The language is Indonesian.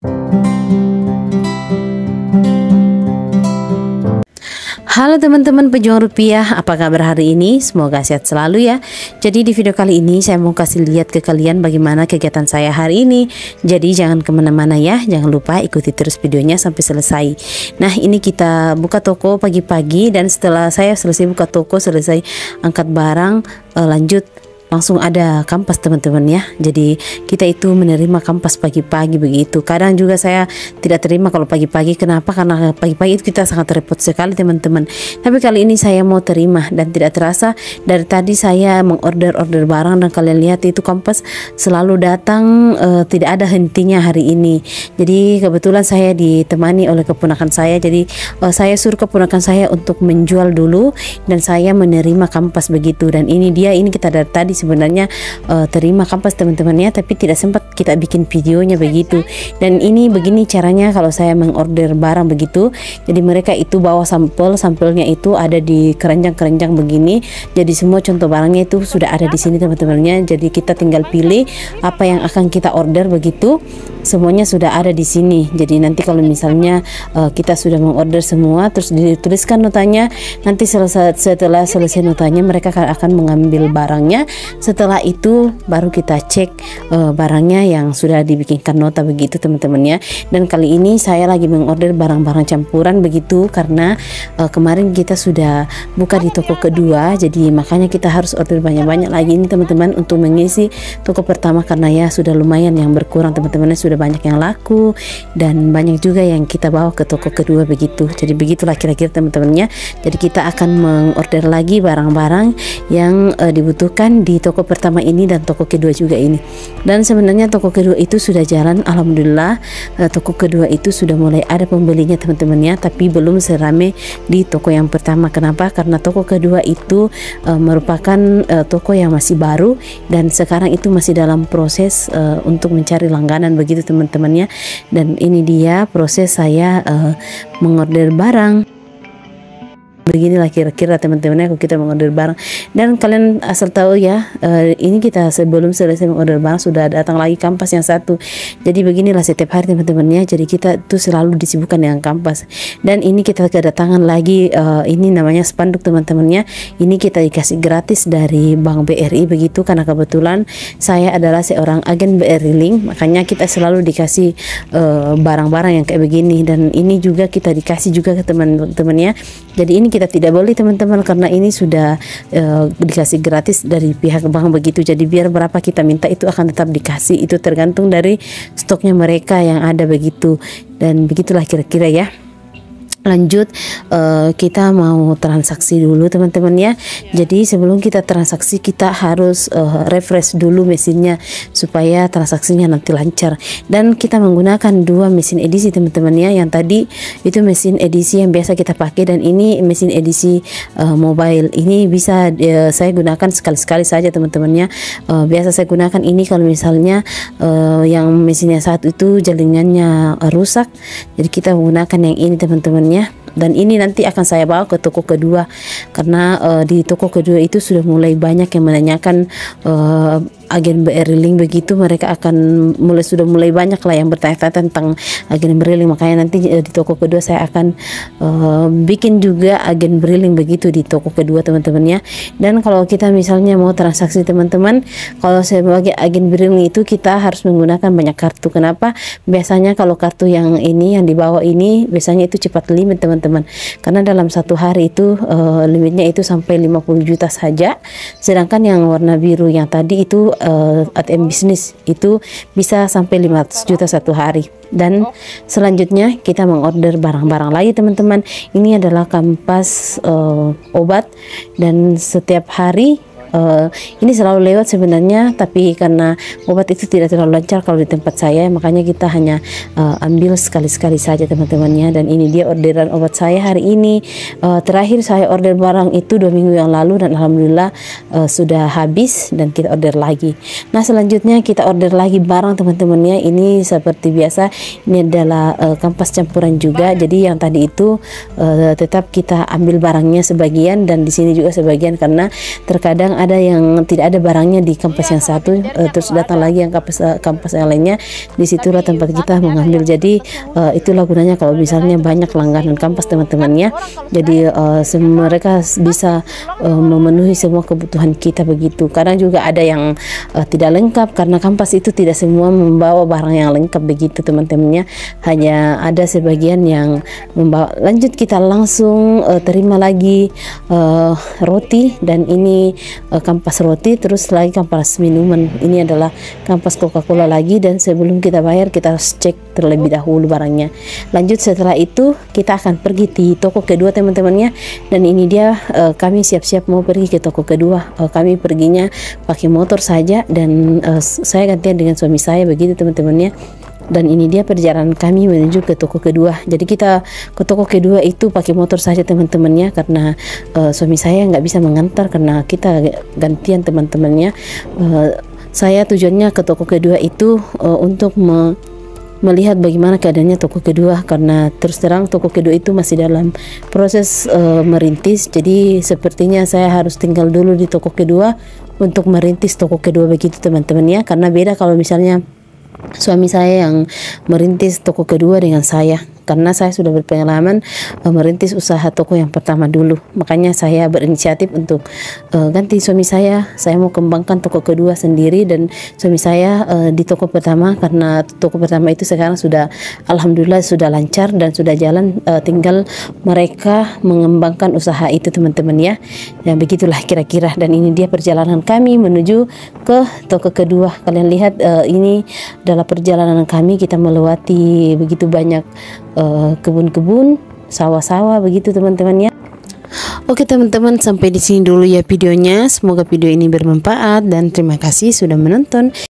Halo teman-teman pejuang rupiah, apa kabar hari ini? Semoga sehat selalu ya. Jadi di video kali ini saya mau kasih lihat ke kalian bagaimana kegiatan saya hari ini. Jadi jangan kemana-mana ya, jangan lupa ikuti terus videonya sampai selesai. Nah ini kita buka toko pagi-pagi, dan setelah saya selesai buka toko, selesai angkat barang, lanjut langsung ada kampas teman-teman ya. Jadi kita itu menerima kampas pagi-pagi begitu. Kadang juga saya tidak terima kalau pagi-pagi. Kenapa? Karena pagi-pagi itu kita sangat repot sekali teman-teman. Tapi kali ini saya mau terima, dan tidak terasa dari tadi saya mengorder barang, dan kalian lihat itu kampas selalu datang, tidak ada hentinya hari ini. Jadi kebetulan saya ditemani oleh keponakan saya. Jadi saya suruh keponakan saya untuk menjual dulu, dan saya menerima kampas begitu. Dan ini kita dari tadi sebenarnya terima kampas teman-teman ya, tapi tidak sempat kita bikin videonya begitu. Dan ini begini caranya kalau saya mengorder barang begitu. Jadi mereka itu bawa sampelnya itu ada di keranjang begini. Jadi semua contoh barangnya itu sudah ada di sini teman-temannya. Jadi kita tinggal pilih apa yang akan kita order begitu. Semuanya sudah ada di sini. Jadi nanti kalau misalnya kita sudah mengorder semua, terus dituliskan notanya, nanti setelah selesai notanya mereka akan mengambil barangnya. Setelah itu baru kita cek barangnya yang sudah dibikinkan nota begitu teman-teman ya. Dan kali ini saya lagi mengorder barang-barang campuran begitu, karena kemarin kita sudah buka di toko kedua, jadi makanya kita harus order banyak-banyak lagi ini teman-teman untuk mengisi toko pertama, karena ya sudah lumayan yang berkurang teman-teman, sudah banyak yang laku dan banyak juga yang kita bawa ke toko kedua begitu. Jadi begitulah kira-kira teman-temannya. Jadi kita akan mengorder lagi barang-barang yang dibutuhkan di toko pertama ini dan toko kedua juga ini. Dan sebenarnya toko kedua itu sudah jalan, alhamdulillah. Toko kedua itu sudah mulai ada pembelinya teman-temannya, tapi belum serame di toko yang pertama. Kenapa? Karena toko kedua itu merupakan toko yang masih baru, dan sekarang itu masih dalam proses untuk mencari langganan begitu teman-temannya. Dan ini dia proses saya mengorder barang. Beginilah kira-kira teman-teman aku kita mengorder barang. Dan kalian asal tahu ya, ini kita sebelum selesai mengorder barang sudah datang lagi kampas yang satu. Jadi beginilah setiap hari teman-temannya. Jadi kita tuh selalu disibukkan dengan kampas. Dan ini kita kedatangan lagi ini namanya spanduk teman-temannya. Ini kita dikasih gratis dari Bank BRI begitu, karena kebetulan saya adalah seorang agen BRI Link, makanya kita selalu dikasih barang-barang yang kayak begini. Dan ini juga kita dikasih juga ke teman-temannya. Jadi ini kita tidak beli teman-teman, karena ini sudah dikasih gratis dari pihak bank begitu. Jadi biar berapa kita minta itu akan tetap dikasih, itu tergantung dari stoknya mereka yang ada begitu. Dan begitulah kira-kira ya. Lanjut kita mau transaksi dulu teman-teman ya. Jadi sebelum kita transaksi kita harus refresh dulu mesinnya supaya transaksinya nanti lancar. Dan kita menggunakan dua mesin edisi teman-teman ya. Yang tadi itu mesin edisi yang biasa kita pakai, dan ini mesin edisi mobile. Ini bisa saya gunakan sekali-sekali saja teman-teman ya. Biasa saya gunakan ini kalau misalnya yang mesinnya satu itu jaringannya rusak. Jadi kita menggunakan yang ini teman-teman. Dan ini nanti akan saya bawa ke toko kedua, karena di toko kedua itu sudah mulai banyak yang menanyakan agen BRI Link begitu. Mereka akan sudah mulai banyak lah yang bertanya-tanya tentang agen BRI Link. Makanya nanti di toko kedua saya akan bikin juga agen BRI Link begitu di toko kedua teman-teman ya. Dan kalau kita misalnya mau transaksi teman-teman, kalau sebagai agen BRI Link itu kita harus menggunakan banyak kartu. Kenapa? Biasanya kalau kartu yang ini yang dibawa ini biasanya itu cepat limit teman-teman, karena dalam satu hari itu limitnya itu sampai 50 juta saja. Sedangkan yang warna biru yang tadi itu ATM bisnis itu bisa sampai 500 juta satu hari. Dan selanjutnya kita mengorder barang-barang lagi teman-teman. Ini adalah kampas obat, dan setiap hari ini selalu lewat sebenarnya, tapi karena obat itu tidak terlalu lancar kalau di tempat saya, makanya kita hanya ambil sekali-sekali saja teman-temannya. Dan ini dia orderan obat saya hari ini. Terakhir saya order barang itu 2 minggu yang lalu, dan alhamdulillah sudah habis dan kita order lagi. Nah selanjutnya kita order lagi barang teman-temannya. Ini seperti biasa, ini adalah kampas campuran juga. Jadi yang tadi itu tetap kita ambil barangnya sebagian, dan di sini juga sebagian, karena terkadang ada yang tidak ada barangnya di kampas yang satu, terus datang lagi yang kampas yang lainnya, disitulah tempat kita mengambil. Jadi itulah gunanya kalau misalnya banyak langganan kampas teman-temannya, jadi mereka bisa memenuhi semua kebutuhan kita begitu. Kadang juga ada yang tidak lengkap karena kampas itu tidak semua membawa barang yang lengkap begitu teman-temannya, hanya ada sebagian yang membawa. Lanjut kita langsung terima lagi roti, dan ini kampas roti, terus lagi kampas minuman. Ini adalah kampas Coca-Cola lagi, dan sebelum kita bayar kita harus cek terlebih dahulu barangnya. Lanjut setelah itu kita akan pergi di toko kedua teman-temannya, dan ini dia kami siap-siap mau pergi ke toko kedua. Kami perginya pakai motor saja, dan saya gantian dengan suami saya begitu teman-temannya. Dan ini dia perjalanan kami menuju ke toko kedua. Jadi kita ke toko kedua itu pakai motor saja teman-temannya, karena suami saya nggak bisa mengantar karena kita gantian teman-temannya. Saya tujuannya ke toko kedua itu untuk melihat bagaimana keadaannya toko kedua, karena terus terang toko kedua itu masih dalam proses merintis. Jadi sepertinya saya harus tinggal dulu di toko kedua untuk merintis toko kedua begitu teman-temannya, karena beda kalau misalnya suami saya yang merintis toko kedua dengan saya, karena saya sudah berpengalaman merintis usaha toko yang pertama dulu. Makanya saya berinisiatif untuk ganti suami saya mau kembangkan toko kedua sendiri, dan suami saya di toko pertama, karena toko pertama itu sekarang sudah alhamdulillah sudah lancar dan sudah jalan, tinggal mereka mengembangkan usaha itu teman-teman ya. Ya begitulah kira-kira, dan ini dia perjalanan kami menuju ke toko kedua. Kalian lihat ini adalah perjalanan kami, kita melewati begitu banyak kebun-kebun, sawah-sawah begitu teman-teman ya. Oke teman-teman, sampai di sini dulu ya videonya. Semoga video ini bermanfaat dan terima kasih sudah menonton.